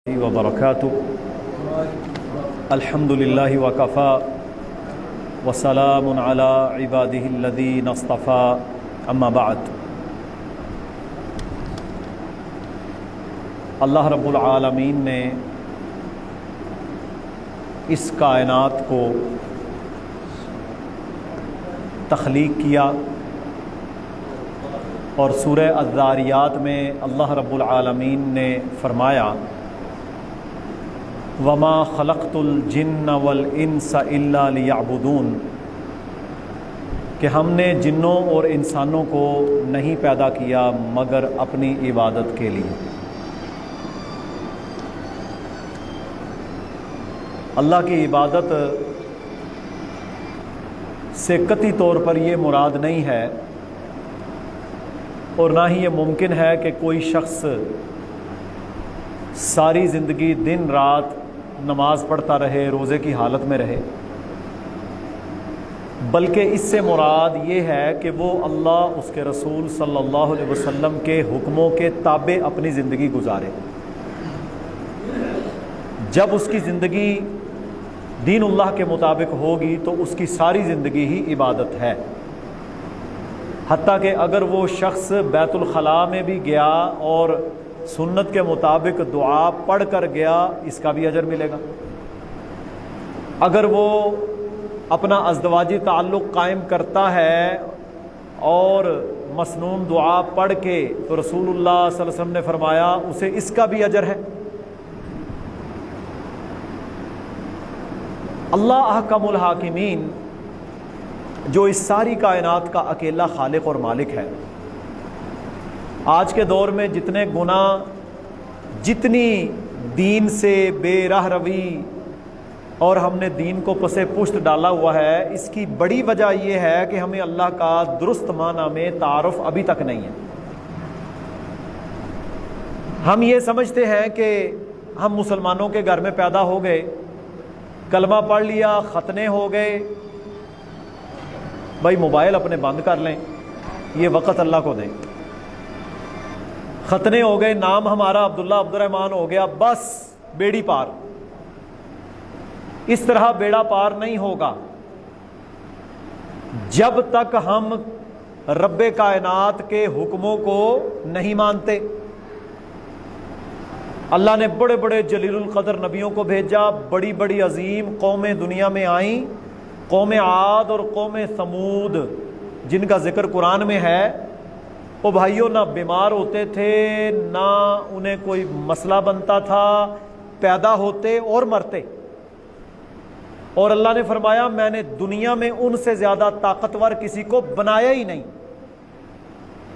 وبرکاتہ الحمد للہ وکفا وسلام علی عبادہ الذین اصطفى اما بعد۔ اللہ رب العالمین نے اس کائنات کو تخلیق کیا اور سورہ الذاریات میں اللہ رب العالمین نے فرمایا وما خلقت الجن والانس الا لیعبدون، کہ ہم نے جنوں اور انسانوں کو نہیں پیدا کیا مگر اپنی عبادت کے لیے۔ اللہ کی عبادت سے قطعی طور پر یہ مراد نہیں ہے اور نہ ہی یہ ممکن ہے کہ کوئی شخص ساری زندگی دن رات نماز پڑھتا رہے، روزے کی حالت میں رہے، بلکہ اس سے مراد یہ ہے کہ وہ اللہ اس کے رسول صلی اللہ علیہ وسلم کے حکموں کے تابع اپنی زندگی گزارے۔ جب اس کی زندگی دین اللہ کے مطابق ہوگی تو اس کی ساری زندگی ہی عبادت ہے، حتیٰ کہ اگر وہ شخص بیت الخلاء میں بھی گیا اور سنت کے مطابق دعا پڑھ کر گیا، اس کا بھی اجر ملے گا۔ اگر وہ اپنا ازدواجی تعلق قائم کرتا ہے اور مسنون دعا پڑھ کے، تو رسول اللہ صلی اللہ علیہ وسلم نے فرمایا اسے اس کا بھی اجر ہے۔ اللہ احکم الحاکمین جو اس ساری کائنات کا اکیلا خالق اور مالک ہے، آج کے دور میں جتنے گناہ، جتنی دین سے بے راہ روی اور ہم نے دین کو پس پشت ڈالا ہوا ہے، اس کی بڑی وجہ یہ ہے کہ ہمیں اللہ کا درست معنی میں تعارف ابھی تک نہیں ہے۔ ہم یہ سمجھتے ہیں کہ ہم مسلمانوں کے گھر میں پیدا ہو گئے، کلمہ پڑھ لیا، ختنے ہو گئے، بھائی موبائل اپنے بند کر لیں، یہ وقت اللہ کو دیں، ختنے ہو گئے، نام ہمارا عبداللہ عبد الرحمن ہو گیا، بس بیڑی پار۔ اس طرح بیڑا پار نہیں ہوگا جب تک ہم رب کائنات کے حکموں کو نہیں مانتے۔ اللہ نے بڑے بڑے جلیل القدر نبیوں کو بھیجا، بڑی بڑی عظیم قومیں دنیا میں آئیں، قوم عاد اور قوم ثمود جن کا ذکر قرآن میں ہے۔ وہ بھائیوں نہ بیمار ہوتے تھے، نہ انہیں کوئی مسئلہ بنتا تھا، پیدا ہوتے اور مرتے، اور اللہ نے فرمایا میں نے دنیا میں ان سے زیادہ طاقتور کسی کو بنایا ہی نہیں،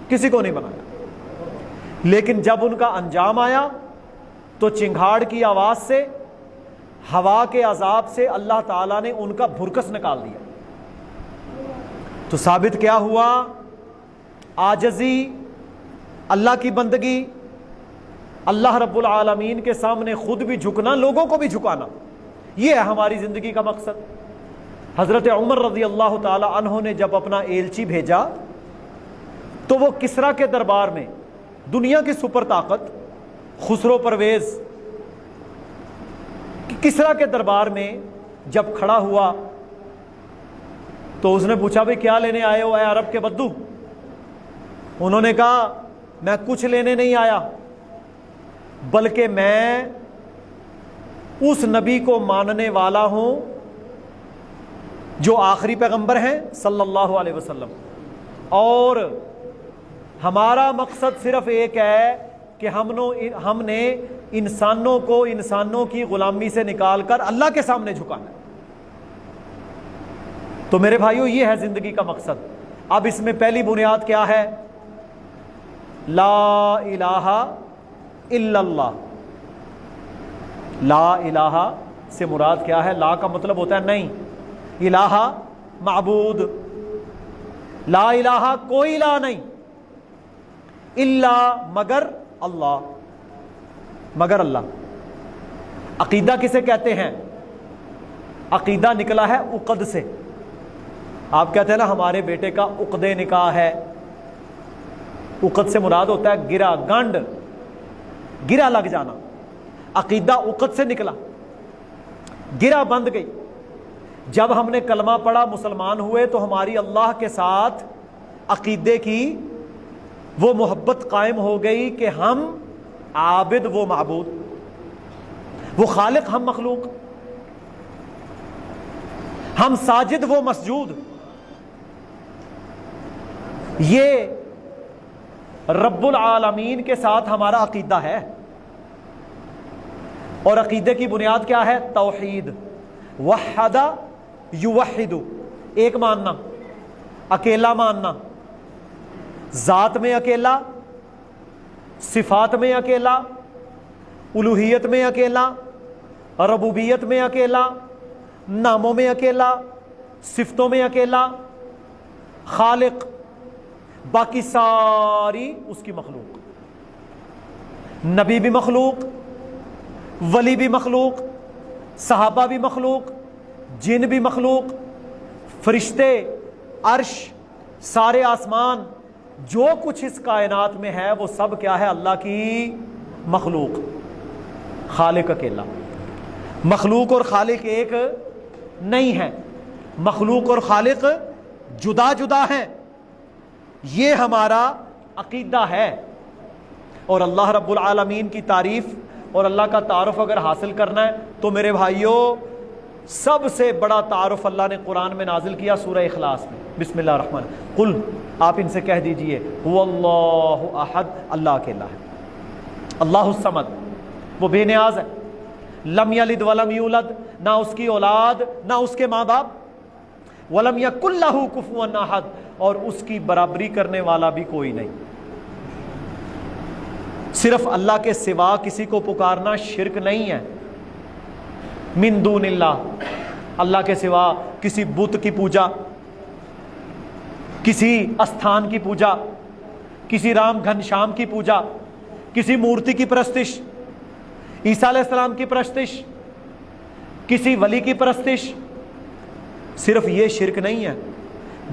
کسی کو نہیں بنایا۔ لیکن جب ان کا انجام آیا تو چنگھاڑ کی آواز سے، ہوا کے عذاب سے اللہ تعالیٰ نے ان کا بھرکس نکال دیا۔ تو ثابت کیا ہوا؟ عاجزی، اللہ کی بندگی، اللہ رب العالمین کے سامنے خود بھی جھکنا، لوگوں کو بھی جھکانا، یہ ہے ہماری زندگی کا مقصد۔ حضرت عمر رضی اللہ تعالی عنہ نے جب اپنا ایلچی بھیجا تو وہ کسریٰ کے دربار میں، دنیا کی سپر طاقت خسرو پرویز، کسریٰ کے دربار میں جب کھڑا ہوا تو اس نے پوچھا بھئی کیا لینے آئے ہو اے عرب کے بدو؟ انہوں نے کہا میں کچھ لینے نہیں آیا، بلکہ میں اس نبی کو ماننے والا ہوں جو آخری پیغمبر ہیں صلی اللہ علیہ وسلم، اور ہمارا مقصد صرف ایک ہے کہ ہم نے انسانوں کو انسانوں کی غلامی سے نکال کر اللہ کے سامنے جھکانا ہے۔ تو میرے بھائیوں یہ ہے زندگی کا مقصد۔ اب اس میں پہلی بنیاد کیا ہے؟ لا الہ الا اللہ۔ لا الہ سے مراد کیا ہے؟ لا کا مطلب ہوتا ہے نہیں، الہ معبود، لا الہ کوئی الہ نہیں، الا مگر اللہ، مگر اللہ۔ عقیدہ کسے کہتے ہیں؟ عقیدہ نکلا ہے عقد سے۔ آپ کہتے ہیں نا ہمارے بیٹے کا عقد نکاح ہے، عقد سے مراد ہوتا ہے گرا، گنڈ، گرا لگ جانا۔ عقیدہ عقد سے نکلا، گرہ بند گئی۔ جب ہم نے کلمہ پڑھا، مسلمان ہوئے، تو ہماری اللہ کے ساتھ عقیدے کی وہ محبت قائم ہو گئی کہ ہم عابد وہ معبود، وہ خالق ہم مخلوق، ہم ساجد وہ مسجود۔ یہ رب العالمین کے ساتھ ہمارا عقیدہ ہے۔ اور عقیدے کی بنیاد کیا ہے؟ توحید، وحد یوحد، ایک ماننا، اکیلا ماننا، ذات میں اکیلا، صفات میں اکیلا، الوہیت میں اکیلا، ربوبیت میں اکیلا، ناموں میں اکیلا، صفتوں میں اکیلا، خالق، باقی ساری اس کی مخلوق، نبی بھی مخلوق، ولی بھی مخلوق، صحابہ بھی مخلوق، جن بھی مخلوق، فرشتے، عرش، سارے آسمان، جو کچھ اس کائنات میں ہے وہ سب کیا ہے؟ اللہ کی مخلوق۔ خالق اکیلا، مخلوق اور خالق ایک نہیں ہے، مخلوق اور خالق جدا جدا ہیں۔ یہ ہمارا عقیدہ ہے۔ اور اللہ رب العالمین کی تعریف اور اللہ کا تعارف اگر حاصل کرنا ہے تو میرے بھائیوں، سب سے بڑا تعارف اللہ نے قرآن میں نازل کیا سورہ اخلاص میں۔ بسم اللہ الرحمن الرحیم، قل، آپ ان سے کہہ دیجئے، هو اللہ احد، اللہ اکیلا ہے، اللہ الصمد، وہ بے نیاز ہے، لم یلد ولم یولد، نہ اس کی اولاد نہ اس کے ماں باپ، ولم یکن لہ کفوا احد، اور اس کی برابری کرنے والا بھی کوئی نہیں۔ صرف اللہ کے سوا کسی کو پکارنا شرک نہیں ہے۔ من دون اللہ، اللہ کے سوا کسی بت کی پوجا، کسی استھان کی پوجا، کسی رام گھنشام کی پوجا، کسی مورتی کی پرستش، عیسیٰ علیہ السلام کی پرستش، کسی ولی کی پرستش، صرف یہ شرک نہیں ہے،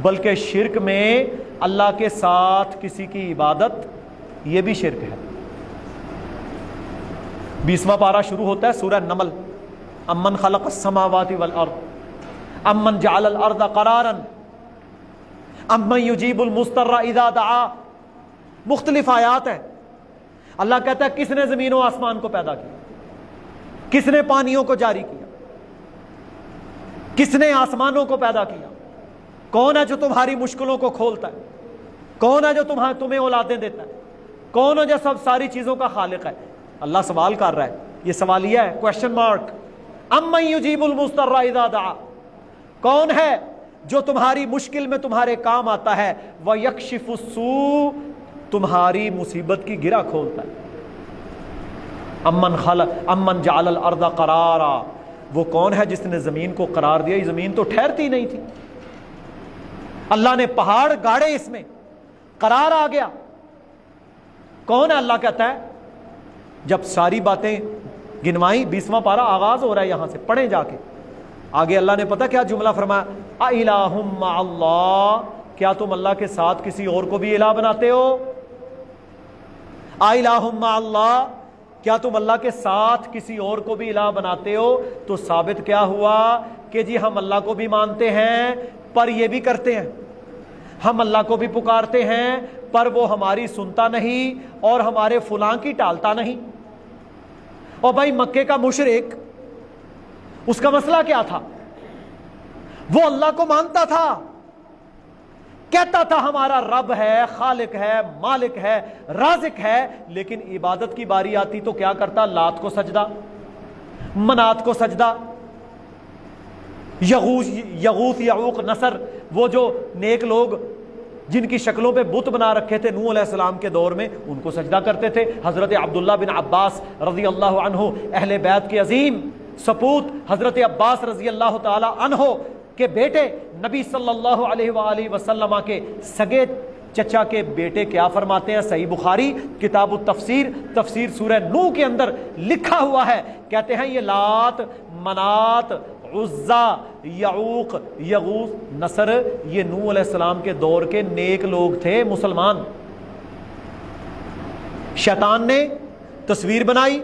بلکہ شرک میں اللہ کے ساتھ کسی کی عبادت، یہ بھی شرک ہے۔ 20واں پارہ شروع ہوتا ہے سورہ نمل، امن خلق السماوات والارض امن جعل الارض قرارا امن یجیب المضطر اذا دعا، مختلف آیات ہیں۔ اللہ کہتا ہے کس نے زمین و آسمان کو پیدا کیا، کس نے پانیوں کو جاری کیا، کس نے آسمانوں کو پیدا کیا، کون ہے جو تمہاری مشکلوں کو کھولتا ہے، کون ہے جو تمہیں اولادیں دیتا ہے، کون ہے جو سب ساری چیزوں کا خالق ہے۔ اللہ سوال کر رہا ہے، یہ سوالیہ ہے، کویسچن مارک۔ امن یجیب المضطر اذا دعا، کون ہے جو تمہاری مشکل میں تمہارے کام آتا ہے، وَيَكْشِفُ السُّوءَ، تمہاری مصیبت کی گرہ کھولتا ہے۔ امن جعل الارض قرارا، وہ کون ہے جس نے زمین کو قرار دیا؟ یہ زمین تو ٹھہرتی نہیں تھی، اللہ نے پہاڑ گاڑے، اس میں قرار آ گیا۔ کون ہے؟ اللہ کہتا ہے جب ساری باتیں گنوائی، 20واں پارہ آغاز ہو رہا ہے یہاں سے، پڑھیں جا کے آگے۔ اللہ نے پتہ کیا جملہ فرمایا؟ اِلٰہٌ مع اللہ، کیا تم اللہ کے ساتھ کسی اور کو بھی الہ بناتے ہو؟ اِلٰہٌ مع اللہ، کیا تم اللہ کے ساتھ کسی اور کو بھی الہ بناتے ہو؟ تو ثابت کیا ہوا کہ جی ہم اللہ کو بھی مانتے ہیں پر یہ بھی کرتے ہیں، ہم اللہ کو بھی پکارتے ہیں پر وہ ہماری سنتا نہیں اور ہمارے فلاں کی ٹالتا نہیں۔ اور بھائی مکے کا مشرک، اس کا مسئلہ کیا تھا؟ وہ اللہ کو مانتا تھا، کہتا تھا ہمارا رب ہے، خالق ہے، مالک ہے، رازق ہے، لیکن عبادت کی باری آتی تو کیا کرتا؟ لات کو سجدہ، منات کو سجدہ، یغوث یعوق نصر، وہ جو نیک لوگ جن کی شکلوں پہ بت بنا رکھے تھے نوح علیہ السلام کے دور میں، ان کو سجدہ کرتے تھے۔ حضرت عبداللہ بن عباس رضی اللہ عنہ، اہل بیت کے عظیم سپوت حضرت عباس رضی اللہ تعالی عنہ کے بیٹے، نبی صلی اللہ علیہ وآلہ وسلم کے سگے چچا کے بیٹے کیا فرماتے ہیں؟ صحیح بخاری کتاب التفسیر، تفسیر سورہ نوح کے اندر لکھا ہوا ہے، کہتے ہیں یہ لات، منات، عزا، یعوق، یغوث، نصر، یہ نوح علیہ السلام کے دور کے نیک لوگ تھے، مسلمان۔ شیطان نے تصویر بنائی،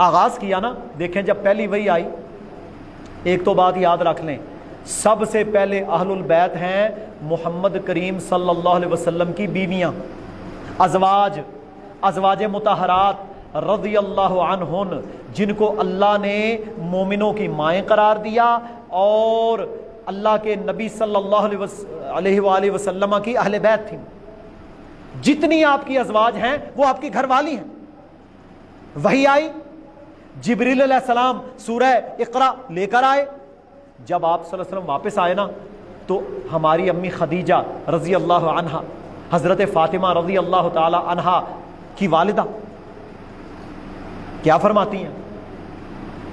آغاز کیا نا، دیکھیں جب پہلی وحی آئی، ایک تو بات یاد رکھ لیں، سب سے پہلے اہل البیت ہیں محمد کریم صلی اللہ علیہ وسلم کی بیویاں، ازواج مطہرات رضی اللہ عنہن، جن کو اللہ نے مومنوں کی مائیں قرار دیا اور اللہ کے نبی صلی اللہ علیہ وآلہ وسلم کی اہل بیت تھیں۔ جتنی آپ کی ازواج ہیں وہ آپ کی گھر والی ہیں۔ وحی آئی، جبریل علیہ السلام سورہ اقرا لے کر آئے، جب آپ صلی اللہ علیہ وسلم واپس آئے نا تو ہماری امی خدیجہ رضی اللہ عنہا، حضرت فاطمہ رضی اللہ تعالی عنہا کی والدہ کیا فرماتی ہیں؟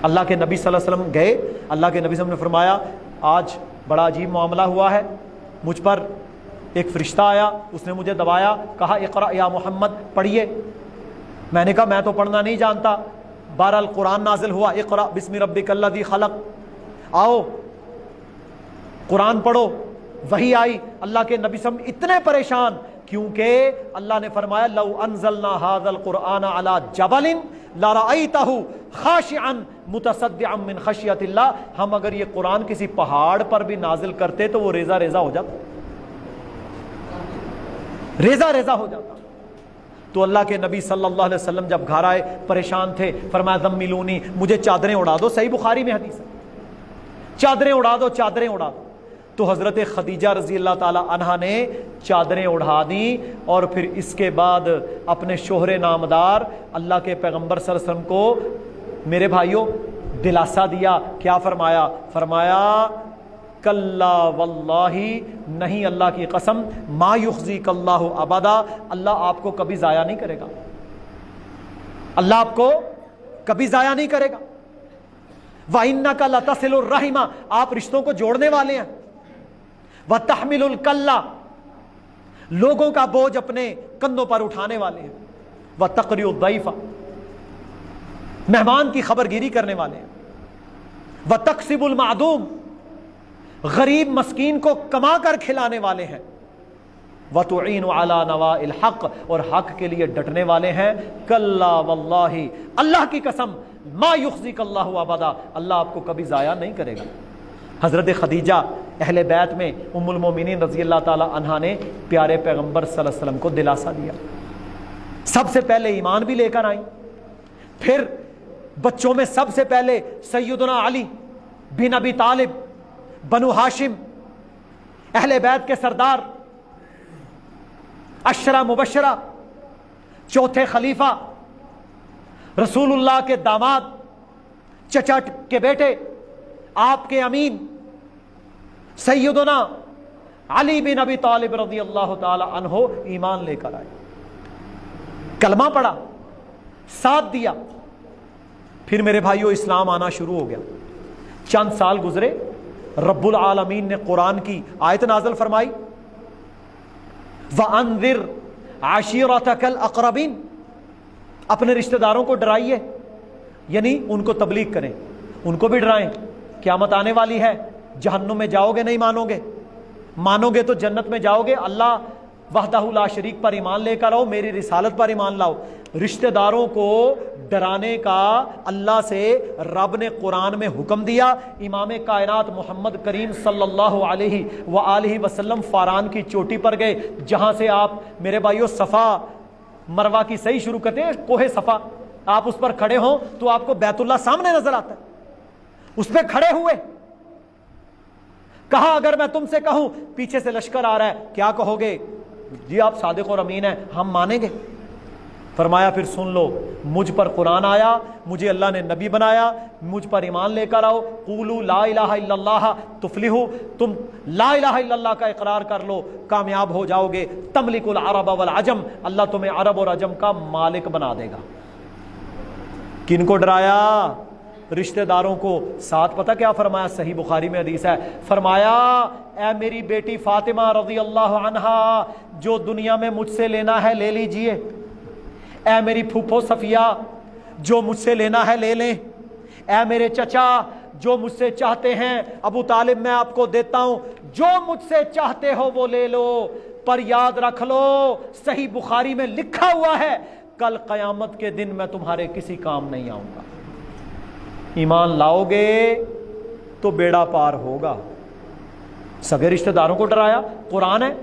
اللہ کے نبی صلی اللہ علیہ وسلم گئے، اللہ کے نبی صلی اللہ علیہ وسلم نے فرمایا آج بڑا عجیب معاملہ ہوا ہے، مجھ پر ایک فرشتہ آیا، اس نے مجھے دبایا، کہا اقرا یا محمد پڑھیے۔ میں نے کہا میں تو پڑھنا نہیں جانتا۔ بہرحال قرآن نازل ہوا، اقرا بسم ربک الذی خلق، آؤ قرآن پڑھو۔ وحی آئی، اللہ کے نبی صلی اللہ علیہ وسلم اتنے پریشان، کیونکہ اللہ نے فرمایا لو انزلنا ھذا القرآن علی جبل لرأیتہ خاشعا متصدعا من خشیۃ اللہ، ہم اگر یہ قرآن کسی پہاڑ پر بھی نازل کرتے تو وہ ریزہ ریزہ ہو جاتا، ریزہ ریزہ ہو جاتا۔ تو اللہ کے نبی صلی اللہ علیہ وسلم جب گھر آئے پریشان تھے، فرمایا زملونی، مجھے چادریں اڑا دو، صحیح بخاری میں حدیث ہے، چادریں اڑا دو، چادریں اڑا دو۔ تو حضرت خدیجہ رضی اللہ تعالی عنہا نے چادریں اڑا دیں، اور پھر اس کے بعد اپنے شوہر نامدار اللہ کے پیغمبر صلی اللہ علیہ وسلم کو میرے بھائیوں دلاسا دیا۔ کیا فرمایا؟ فرمایا کلا واللہ، نہیں اللہ کی قسم، ما یخزیک اللہ ابدا، اللہ آپ کو کبھی ضائع نہیں کرے گا، اللہ آپ کو کبھی ضائع نہیں کرے گا۔ وَإِنَّكَ لَتَصِلُ الرَّحِمَ، آپ رشتوں کو جوڑنے والے ہیں۔ وَتَحْمِلُ الْكَلَّ، لوگوں کا بوجھ اپنے کندھوں پر اٹھانے والے ہیں۔ وَتَقْرِئُ الضَّيْفَ، مہمان کی خبر گیری کرنے والے ہیں۔ وَتَكْسِبُ الْمَعْدُومَ، غریب مسکین کو کما کر کھلانے والے ہیں۔ وَتُعِينُ عَلَى نَوَائِلِ الْحَقِّ، اور حق کے لیے ڈٹنے والے ہیں۔ کلا واللہ، اللہ کی قسم، ما یخزیک اللہ ابدا، اللہ آپ کو کبھی ضائع نہیں کرے گا۔ حضرت خدیجہ اہل بیت میں ام المومنین رضی اللہ تعالی عنہا نے پیارے پیغمبر صلی اللہ علیہ وسلم کو دلاسا دیا، سب سے پہلے ایمان بھی لے کر آئیں۔ پھر بچوں میں سب سے پہلے سیدنا علی بن ابی طالب، بنو ہاشم، اہل بیت کے سردار، عشرہ مبشرہ، چوتھے خلیفہ، رسول اللہ کے داماد، چچا کے بیٹے، آپ کے امین سیدنا علی بن ابی طالب رضی اللہ تعالی عنہ ایمان لے کر آئے، کلمہ پڑھا، ساتھ دیا۔ پھر میرے بھائیوں اسلام آنا شروع ہو گیا۔ چند سال گزرے، رب العالمین نے قرآن کی آیت نازل فرمائی، وَأَنذِرْ عَشِيرَتَكَ الْأَقْرَبِينَ، اپنے رشتہ داروں کو ڈرائیے، یعنی ان کو تبلیغ کریں، ان کو بھی ڈرائیں، قیامت آنے والی ہے، جہنم میں جاؤ گے نہیں مانو گے، مانو گے تو جنت میں جاؤ گے، اللہ وحدہ لا شریک پر ایمان لے کر آؤ، میری رسالت پر ایمان لاؤ۔ رشتہ داروں کو ڈرانے کا اللہ سے رب نے قرآن میں حکم دیا۔ امام کائنات محمد کریم صلی اللہ علیہ وآلہ وسلم فاران کی چوٹی پر گئے، جہاں سے آپ میرے بھائیوں صفا مروہ کی صحیح شروع کرتے ہیں، کوہ صفا، آپ اس پر کھڑے ہوں تو آپ کو بیت اللہ سامنے نظر آتا ہے، اس پہ کھڑے ہوئے، کہا اگر میں تم سے کہوں پیچھے سے لشکر آ رہا ہے کیا کہو گے؟ جی آپ صادق اور امین ہیں، ہم مانیں گے۔ فرمایا پھر سن لو، مجھ پر قرآن آیا، مجھے اللہ نے نبی بنایا، مجھ پر ایمان لے کر آؤ، قولوا لا الہ الا اللہ تفلحوا، تم لا الہ الا اللہ کا اقرار کر لو، کامیاب ہو جاؤ گے۔ تملک العرب والعجم، اللہ تمہیں عرب اور عجم کا مالک بنا دے گا۔ کن کو ڈرایا؟ رشتہ داروں کو۔ ساتھ پتہ کیا فرمایا؟ صحیح بخاری میں حدیث ہے، فرمایا اے میری بیٹی فاطمہ رضی اللہ عنہا، جو دنیا میں مجھ سے لینا ہے لے لیجئے۔ اے میری پھوپھو صفیہ، جو مجھ سے لینا ہے لے لیں۔ اے میرے چچا، جو مجھ سے چاہتے ہیں، ابو طالب میں آپ کو دیتا ہوں، جو مجھ سے چاہتے ہو وہ لے لو، پر یاد رکھ لو صحیح بخاری میں لکھا ہوا ہے کل قیامت کے دن میں تمہارے کسی کام نہیں آؤں گا۔ ایمان لاؤ گے تو بیڑا پار ہوگا۔ سگے رشتہ داروں کو ڈرایا، قرآن ہے،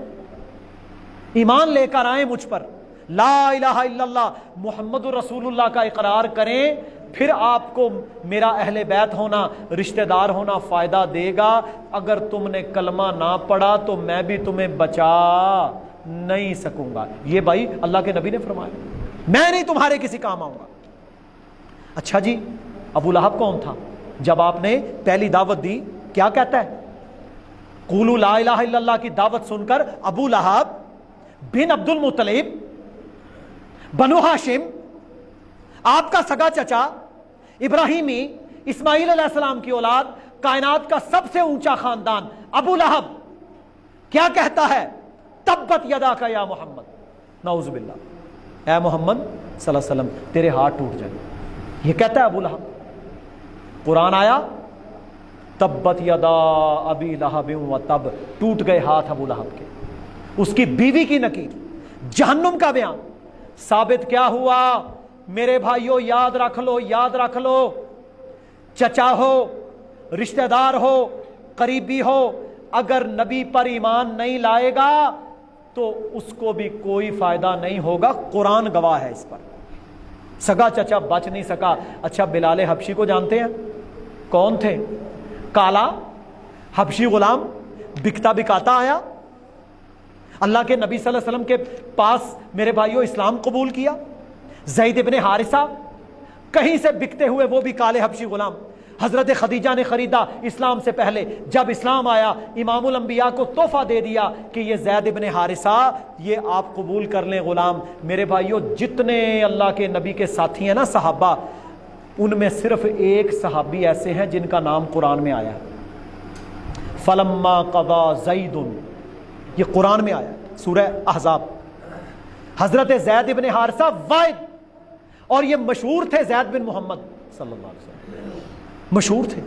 ایمان لے کر آئیں مجھ پر، لا الہ الا اللہ محمد رسول اللہ کا اقرار کریں، پھر آپ کو میرا اہل بیت ہونا، رشتہ دار ہونا فائدہ دے گا۔ اگر تم نے کلمہ نہ پڑھا تو میں بھی تمہیں بچا نہیں سکوں گا۔ یہ بھائی اللہ کے نبی نے فرمایا، میں نہیں تمہارے کسی کام آؤں گا۔ اچھا جی، ابو لہب کون تھا؟ جب آپ نے پہلی دعوت دی کیا کہتا ہے؟ قولوا لا الہ الا اللہ کی دعوت سن کر ابو لہب بن عبد المطلب بنو ہاشم، آپ کا سگا چچا، ابراہیمی اسماعیل علیہ السلام کی اولاد، کائنات کا سب سے اونچا خاندان، ابو لہب کیا کہتا ہے؟ تبت یداک یا محمد، نعوذ باللہ، اے محمد صلی اللہ علیہ وسلم تیرے ہاتھ ٹوٹ جائیں، یہ کہتا ہے ابو لہب۔ قرآن آیا تبت یدا ابی لہب و تب، ٹوٹ گئے ہاتھ ابو لہب کے، اس کی بیوی کی نکیر، جہنم کا بیان۔ ثابت کیا ہوا؟ میرے بھائیوں یاد رکھ لو، یاد رکھ لو، چچا ہو، رشتہ دار ہو، قریبی ہو، اگر نبی پر ایمان نہیں لائے گا تو اس کو بھی کوئی فائدہ نہیں ہوگا، قرآن گواہ ہے اس پر۔ سگا چچا بچ نہیں سکا۔ اچھا بلال حبشی کو جانتے ہیں؟ کون تھے؟ کالا حبشی غلام، بکتا بکاتا آیا، اللہ کے نبی صلی اللہ علیہ وسلم کے پاس میرے بھائیوں اسلام قبول کیا۔ زید ابن حارثہ کہیں سے بکتے ہوئے، وہ بھی کالے حبشی غلام، حضرت خدیجہ نے خریدا اسلام سے پہلے، جب اسلام آیا امام الانبیاء کو تحفہ دے دیا کہ یہ زید ابن حارثہ، یہ آپ قبول کر لیں غلام۔ میرے بھائیوں جتنے اللہ کے نبی کے ساتھی ہیں نا صحابہ، ان میں صرف ایک صحابی ایسے ہیں جن کا نام قرآن میں آیا ہے، فلما قضا زید، یہ قرآن میں آیا ہے، سورہ احزاب۔ حضرت زید ابن حارثہ واحد، اور یہ مشہور تھے زید بن محمد صلی اللہ علیہ وسلم، مشہور تھے،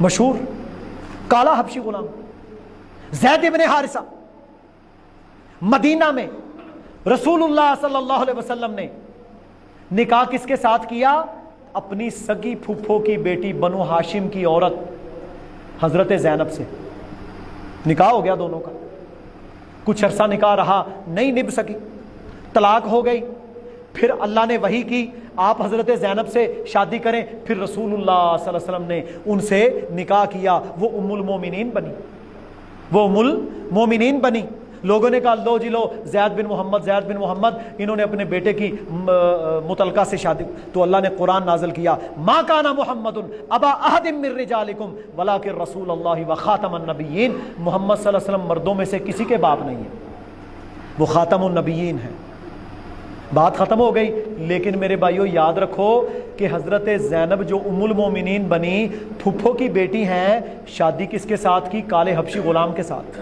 مشہور کالا حبشی غلام زید ابن حارثہ۔ مدینہ میں رسول اللہ صلی اللہ علیہ وسلم نے نکاح کس کے ساتھ کیا؟ اپنی سگی پھپھو کی بیٹی بنو ہاشم کی عورت حضرت زینب سے نکاح ہو گیا دونوں کا۔ کچھ عرصہ نکاح رہا، نہیں نبھ سکی، طلاق ہو گئی۔ پھر اللہ نے وحی کی آپ حضرت زینب سے شادی کریں، پھر رسول اللہ صلی اللہ علیہ وسلم نے ان سے نکاح کیا، وہ ام المومنین بنی، وہ ام المومنین بنی۔ لوگوں نے کہا لو جی لو، زید بن محمد، زید بن محمد، انہوں نے اپنے بیٹے کی متعلقہ سے شادی، تو اللہ نے قرآن نازل کیا، ما کان محمد ابا احد من رجالکم ولکن رسول اللہ وخاتم النبیین، محمد صلی اللہ علیہ وسلم مردوں میں سے کسی کے باپ نہیں ہے، وہ خاتم النبیین ہے۔ بات ختم ہو گئی۔ لیکن میرے بھائیوں یاد رکھو کہ حضرت زینب جو ام المومنین بنی، پھپھو کی بیٹی ہیں، شادی کس کے ساتھ کی؟ کالے حبشی غلام کے ساتھ۔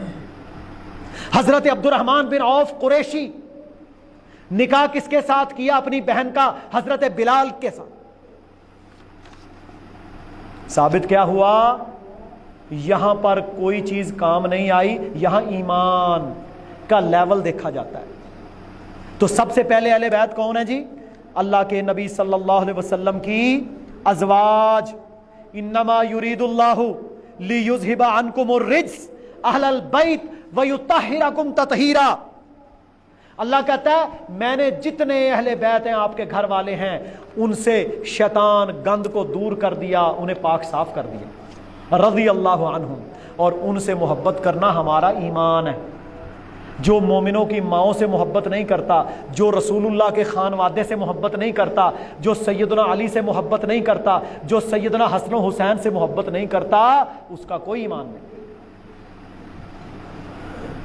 حضرت عبد الرحمن بن عوف قریشی، نکاح کس کے ساتھ کیا؟ اپنی بہن کا، حضرت بلال کے ساتھ۔ ثابت کیا ہوا؟ یہاں پر کوئی چیز کام نہیں آئی، یہاں ایمان کا لیول دیکھا جاتا ہے۔ تو سب سے پہلے اہل بیت کون ہے جی؟ اللہ کے نبی صلی اللہ علیہ وسلم کی ازواج۔ انما یرید اللہ لیذھب عنکم الرجس اہل البیت ویطہرکم تطہیرا۔ اللہ کہتا ہے میں نے جتنے اہل بیت ہیں، آپ کے گھر والے ہیں، ان سے شیطان گند کو دور کر دیا، انہیں پاک صاف کر دیا، رضی اللہ عنہم۔ اور ان سے محبت کرنا ہمارا ایمان ہے۔ جو مومنوں کی ماؤں سے محبت نہیں کرتا، جو رسول اللہ کے خانوادے سے محبت نہیں کرتا، جو سیدنا علی سے محبت نہیں کرتا، جو سیدنا حسن و حسین سے محبت نہیں کرتا، اس کا کوئی ایمان نہیں۔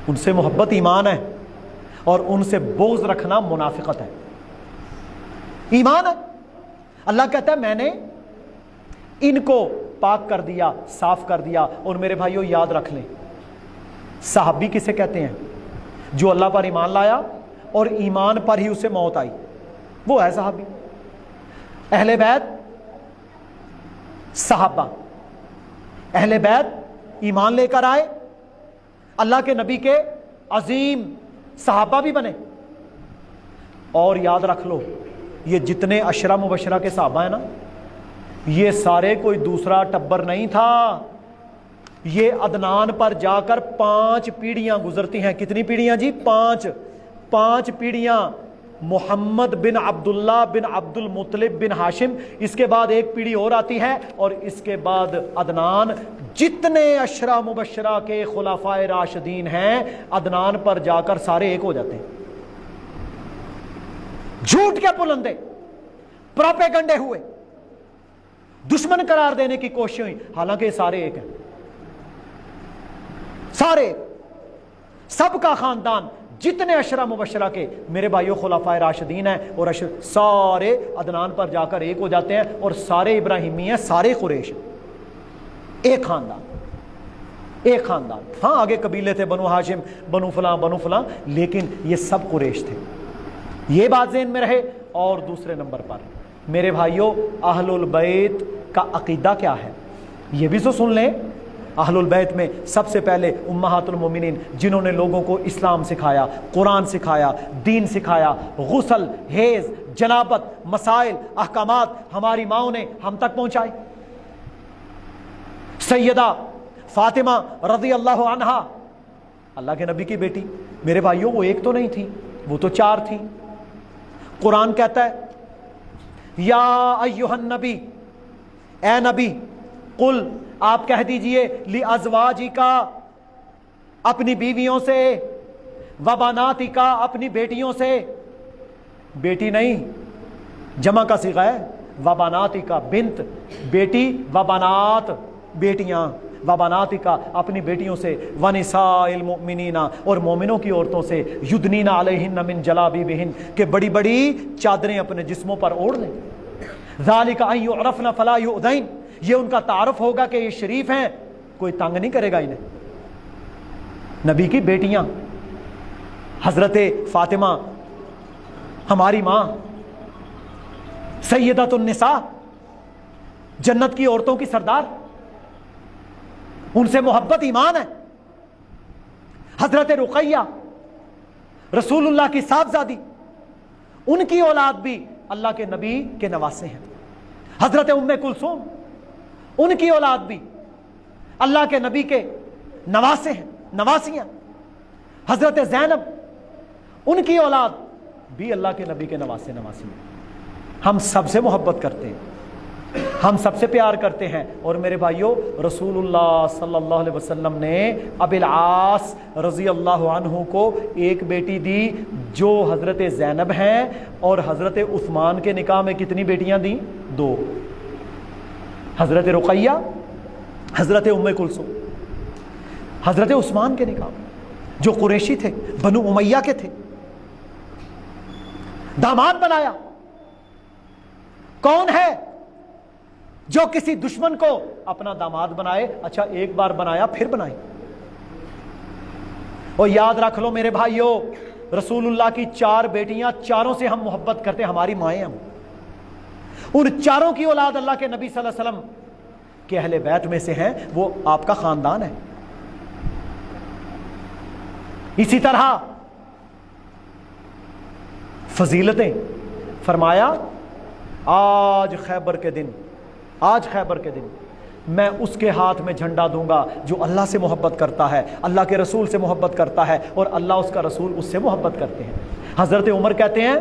ان سے محبت ایمان ہے، اور ان سے بغض رکھنا منافقت ہے۔ ایمان ہے۔ اللہ کہتا ہے میں نے ان کو پاک کر دیا، صاف کر دیا۔ اور میرے بھائیوں یاد رکھ لیں، صحابی کسے کہتے ہیں؟ جو اللہ پر ایمان لایا اور ایمان پر ہی اسے موت آئی، وہ ہے صحابی۔ اہل بیت صحابہ، اہل بیت ایمان لے کر آئے، اللہ کے نبی کے عظیم صحابہ بھی بنے۔ اور یاد رکھ لو، یہ جتنے عشرہ مبشرہ کے صحابہ ہیں نا، یہ سارے کوئی دوسرا ٹبر نہیں تھا، یہ عدنان پر جا کر 5 پیڑھیاں گزرتی ہیں۔ کتنی پیڑھیاں جی؟ 5 پیڑھیاں۔ محمد بن عبداللہ بن عبد المطلب بن ہاشم، اس کے بعد ایک پیڑھی اور آتی ہے، اور اس کے بعد عدنان۔ جتنے عشرہ مبشرہ کے خلفائے راشدین ہیں، عدنان پر جا کر سارے ایک ہو جاتے ہیں۔ جھوٹ کے پلندے، پروپیگنڈے ہوئے، دشمن قرار دینے کی کوشش ہوئی، حالانکہ یہ سارے ایک ہیں، سارے سب کا خاندان، جتنے عشرہ مبشرہ کے میرے بھائیوں خلفائے راشدین ہیں، اور سارے عدنان پر جا کر ایک ہو جاتے ہیں، اور سارے ابراہیمی ہیں، سارے قریش، ایک خاندان، ایک خاندان۔ ہاں آگے قبیلے تھے، بنو ہاشم، بنو فلاں، لیکن یہ سب قریش تھے۔ یہ بات ذہن میں رہے۔ اور دوسرے نمبر پر میرے بھائیوں اہل البیت کا عقیدہ کیا ہے، یہ بھی تو سن لیں۔ اہل البیت میں سب سے پہلے امہات المومنین، جنہوں نے لوگوں کو اسلام سکھایا، قرآن سکھایا، دین سکھایا، غسل، حیض، جنابت، مسائل، احکامات ہماری ماؤں نے ہم تک پہنچائے۔ سیدہ فاطمہ رضی اللہ عنہا، اللہ کے نبی کی بیٹی، میرے بھائیوں وہ ایک تو نہیں تھی، وہ تو 4 تھی۔ قرآن کہتا ہے یا ایھا النبی، اے نبی، قل، آپ کہہ دیجئے، لازواجکا، اپنی بیویوں سے، وبناتکا، اپنی بیٹیوں سے، بیٹی نہیں، جمع کا صیغہ ہے، وبناتکا، بنت، بیٹی، وبنات، بیٹیاں، وبناتکا، اپنی بیٹیوں سے، ونساء المؤمنین، اور مومنوں کی عورتوں سے، یدنین علیہن من جلابیبہن، کہ بڑی بڑی چادریں اپنے جسموں پر اوڑھ لیں، ذالک ان یعرفن فلا یؤذین، یہ ان کا تعارف ہوگا کہ یہ شریف ہیں، کوئی تنگ نہیں کرے گا انہیں۔ نبی کی بیٹیاں، حضرت فاطمہ ہماری ماں، سیدۃ النساء، جنت کی عورتوں کی سردار، ان سے محبت ایمان ہے۔ حضرت رقیہ رسول اللہ کی صاحبزادی، ان کی اولاد بھی اللہ کے نبی کے نواسے ہیں۔ حضرت ام کلثوم، ان کی اولاد بھی اللہ کے نبی کے نواسے ہیں، نواسیاں۔ حضرت زینب، ان کی اولاد بھی اللہ کے نبی کے نواسے، نواسی ہیں۔ ہم سب سے محبت کرتے ہیں، ہم سب سے پیار کرتے ہیں۔ اور میرے بھائیوں رسول اللہ صلی اللہ علیہ وسلم نے ابی العاص رضی اللہ عنہ کو ایک بیٹی دی جو حضرت زینب ہیں، اور حضرت عثمان کے نکاح میں کتنی بیٹیاں دیں؟ 2، حضرت رقیہ، حضرت ام کلثوم۔ حضرت عثمان کے نکاح میں، جو قریشی تھے، بنو امیہ کے تھے، داماد بنایا۔ کون ہے جو کسی دشمن کو اپنا داماد بنائے؟ اچھا ایک بار بنایا پھر بنائے۔ اور یاد رکھ لو میرے بھائیوں، رسول اللہ کی 4 بیٹیاں، چاروں سے ہم محبت کرتے ہیں، ہماری مائیں، ہم ان چاروں کی اولاد اللہ کے نبی صلی اللہ علیہ وسلم کے اہل بیت میں سے ہیں، وہ آپ کا خاندان ہے۔ اسی طرح فضیلتیں، فرمایا آج خیبر کے دن، آج خیبر کے دن میں اس کے ہاتھ میں جھنڈا دوں گا جو اللہ سے محبت کرتا ہے، اللہ کے رسول سے محبت کرتا ہے، اور اللہ اس کا رسول اس سے محبت کرتے ہیں۔ حضرت عمر کہتے ہیں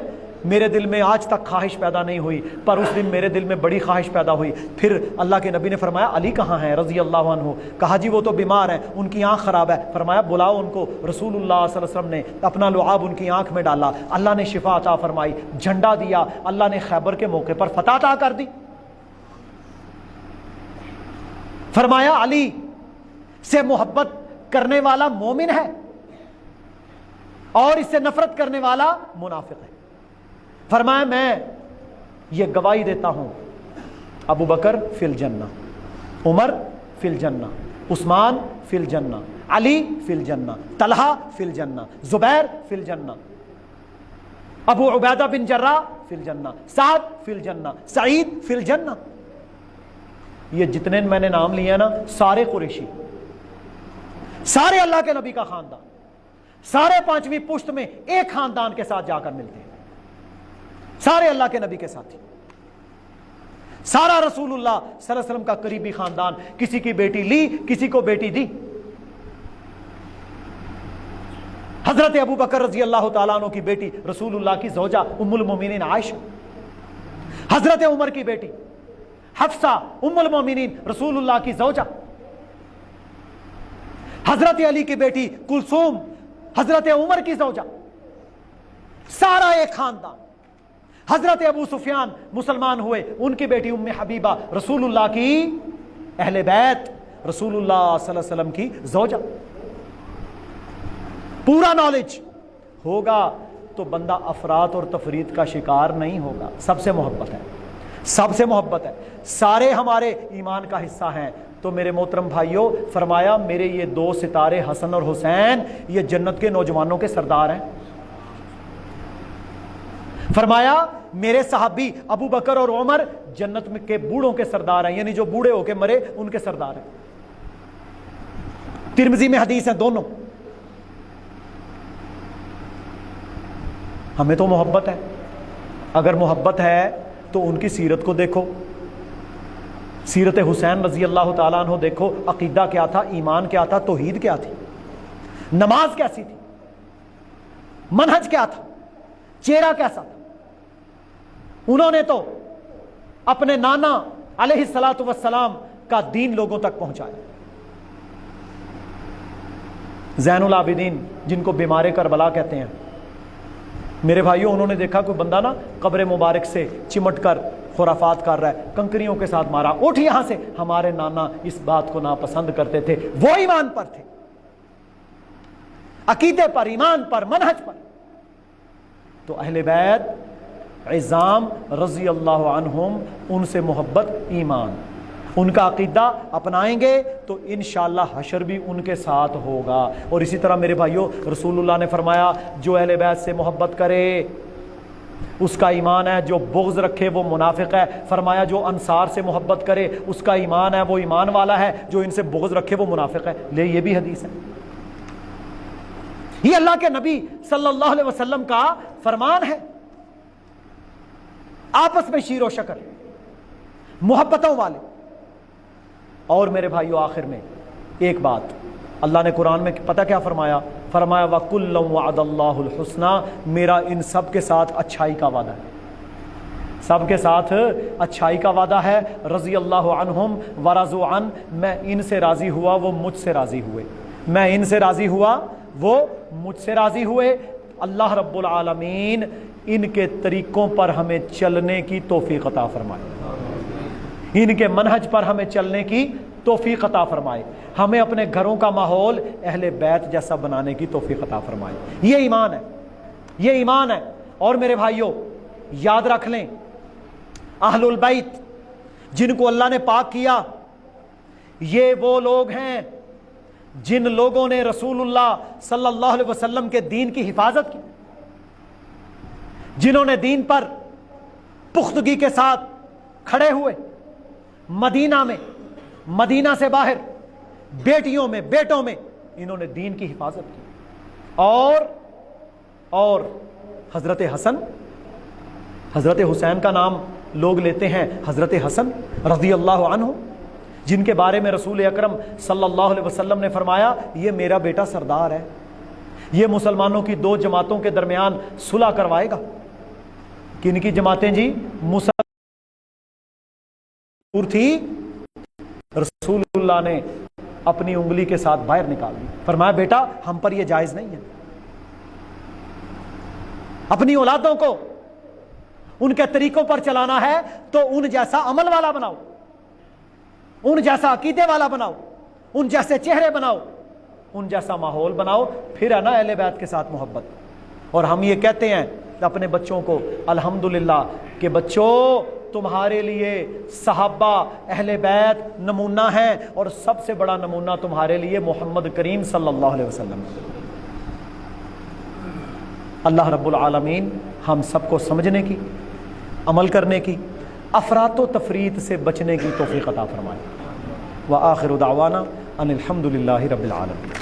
میرے دل میں آج تک خواہش پیدا نہیں ہوئی، پر اس دن میرے دل میں بڑی خواہش پیدا ہوئی۔ پھر اللہ کے نبی نے فرمایا علی کہاں ہیں رضی اللہ عنہ؟ کہا جی وہ تو بیمار ہیں، ان کی آنکھ خراب ہے۔ فرمایا بلاؤ ان کو۔ رسول اللہ صلی اللہ علیہ وسلم نے اپنا لعاب ان کی آنکھ میں ڈالا، اللہ نے شفا عطا فرمائی، جھنڈا دیا، اللہ نے خیبر کے موقع پر فتح عطا کر دی۔ فرمایا علی سے محبت کرنے والا مومن ہے، اور اس سے نفرت کرنے والا منافق ہے۔ فرمایا میں یہ گواہی دیتا ہوں، ابو بکر فی الجنہ، عمر فی الجنہ، عثمان فی الجنہ، علی فی الجنہ، طلحہ فی الجنہ، زبیر فی الجنہ، ابو عبیدہ بن جراح فی الجنہ، سعد فی الجنہ، سعید فی الجنہ۔ یہ جتنے میں نے نام لیے نا، سارے قریشی، سارے اللہ کے نبی کا خاندان، سارے 5ویں پشت میں ایک خاندان کے ساتھ جا کر ملتے ہیں، سارے اللہ کے نبی کے ساتھی۔ سارا رسول اللہ صلی اللہ علیہ وسلم کا قریبی خاندان کسی کی بیٹی لی، کسی کو بیٹی دی۔ حضرت ابو بکر رضی اللہ تعالیٰ عنہ کی بیٹی رسول اللہ کی زوجہ ام المومنین عائشہ، حضرت عمر کی بیٹی حفصہ ام المومنین رسول اللہ کی زوجہ، حضرت علی کی بیٹی کلثوم حضرت عمر کی زوجہ، سارا ایک خاندان۔ حضرت ابو سفیان مسلمان ہوئے، ان کی بیٹی ام حبیبہ رسول اللہ کی اہل بیت، رسول اللہ صلی اللہ علیہ وسلم کی زوجہ۔ پورا نالج ہوگا تو بندہ افراط اور تفریط کا شکار نہیں ہوگا۔ سب سے محبت ہے، سب سے محبت ہے، سارے ہمارے ایمان کا حصہ ہیں۔ تو میرے محترم بھائیوں، فرمایا میرے یہ دو ستارے حسن اور حسین یہ جنت کے نوجوانوں کے سردار ہیں۔ فرمایا میرے صحابی ابو بکر اور عمر جنت کے بوڑھوں کے سردار ہیں، یعنی جو بوڑھے ہو کے مرے ان کے سردار ہیں۔ ترمذی میں حدیث ہے دونوں۔ ہمیں تو محبت ہے، اگر محبت ہے تو ان کی سیرت کو دیکھو، سیرت حسین رضی اللہ تعالیٰ عنہ دیکھو، عقیدہ کیا تھا، ایمان کیا تھا، توحید کیا تھی، نماز کیسی تھی، منہج کیا تھا، چہرہ کیسا تھا۔ انہوں نے تو اپنے نانا علیہ الصلوۃ والسلام کا دین لوگوں تک پہنچایا۔ زین العابدین جن کو بیمار کربلا کہتے ہیں، میرے بھائیوں انہوں نے دیکھا کوئی بندہ نا قبر مبارک سے چمٹ کر خرافات کر رہا ہے، کنکریوں کے ساتھ مارا، اٹھ یہاں سے۔ ہمارے نانا اس بات کو ناپسند کرتے تھے، وہ ایمان پر تھے، عقیدے پر، ایمان پر، منہج پر۔ تو اہل بیت عظام رضی اللہ عنہم، ان سے محبت، ایمان، ان کا عقیدہ اپنائیں گے تو انشاءاللہ حشر بھی ان کے ساتھ ہوگا۔ اور اسی طرح میرے بھائیوں رسول اللہ نے فرمایا جو اہل بیت سے محبت کرے اس کا ایمان ہے، جو بغض رکھے وہ منافق ہے۔ فرمایا جو انصار سے محبت کرے اس کا ایمان ہے، وہ ایمان والا ہے، جو ان سے بغض رکھے وہ منافق ہے۔ لے یہ بھی حدیث ہے، یہ اللہ کے نبی صلی اللہ علیہ وسلم کا فرمان ہے۔ آپس میں شیر و شکر، محبتوں والے۔ اور میرے بھائیو آخر میں ایک بات، اللہ نے قرآن میں پتہ کیا فرمایا؟ فرمایا وَكُلًّا وَعَدَ اللَّهُ الْحُسْنَى، میرا ان سب کے ساتھ اچھائی کا وعدہ ہے، سب کے ساتھ اچھائی کا وعدہ ہے۔ رضی اللہ عنہم ورضوا عن، میں ان سے راضی ہوا وہ مجھ سے راضی ہوئے، میں ان سے راضی ہوا وہ مجھ سے راضی ہوئے۔ اللہ رب العالمین ان کے طریقوں پر ہمیں چلنے کی توفیق عطا فرمائے، ان کے منہج پر ہمیں چلنے کی توفیق عطا فرمائے، ہمیں اپنے گھروں کا ماحول اہل بیت جیسا بنانے کی توفیق عطا فرمائے۔ یہ ایمان ہے، یہ ایمان ہے۔ اور میرے بھائیوں یاد رکھ لیں، اہل البیت جن کو اللہ نے پاک کیا، یہ وہ لوگ ہیں جن لوگوں نے رسول اللہ صلی اللہ علیہ وسلم کے دین کی حفاظت کی، جنہوں نے دین پر پختگی کے ساتھ کھڑے ہوئے، مدینہ میں، مدینہ سے باہر، بیٹیوں میں، بیٹوں میں انہوں نے دین کی حفاظت کی۔ اور حضرت حسن، حضرت حسین کا نام لوگ لیتے ہیں، حضرت حسن رضی اللہ عنہ، جن کے بارے میں رسول اکرم صلی اللہ علیہ وسلم نے فرمایا یہ میرا بیٹا سردار ہے، یہ مسلمانوں کی دو جماعتوں کے درمیان صلح کروائے گا۔ کن کی جماعتیں جی؟ تھی، رسول اللہ نے اپنی انگلی کے ساتھ باہر نکال دی، فرمایا بیٹا ہم پر یہ جائز نہیں ہے، اپنی اولادوں کو ان کے طریقوں پر چلانا ہے تو ان جیسا عمل والا بناؤ، ان جیسا عقیدے والا بناؤ، ان جیسے چہرے بناؤ، ان جیسا ماحول بناؤ، پھر ہے نا اہل بیت کے ساتھ محبت۔ اور ہم یہ کہتے ہیں اپنے بچوں کو الحمدللہ کہ بچوں تمہارے لیے صحابہ اہل بیت نمونہ ہیں، اور سب سے بڑا نمونہ تمہارے لیے محمد کریم صلی اللہ علیہ وسلم۔ اللہ رب العالمین ہم سب کو سمجھنے کی، عمل کرنے کی، افراط و تفریط سے بچنے کی توفیق عطا فرمائے۔ وآخر دعوانا ان الحمد للہ رب العالمین۔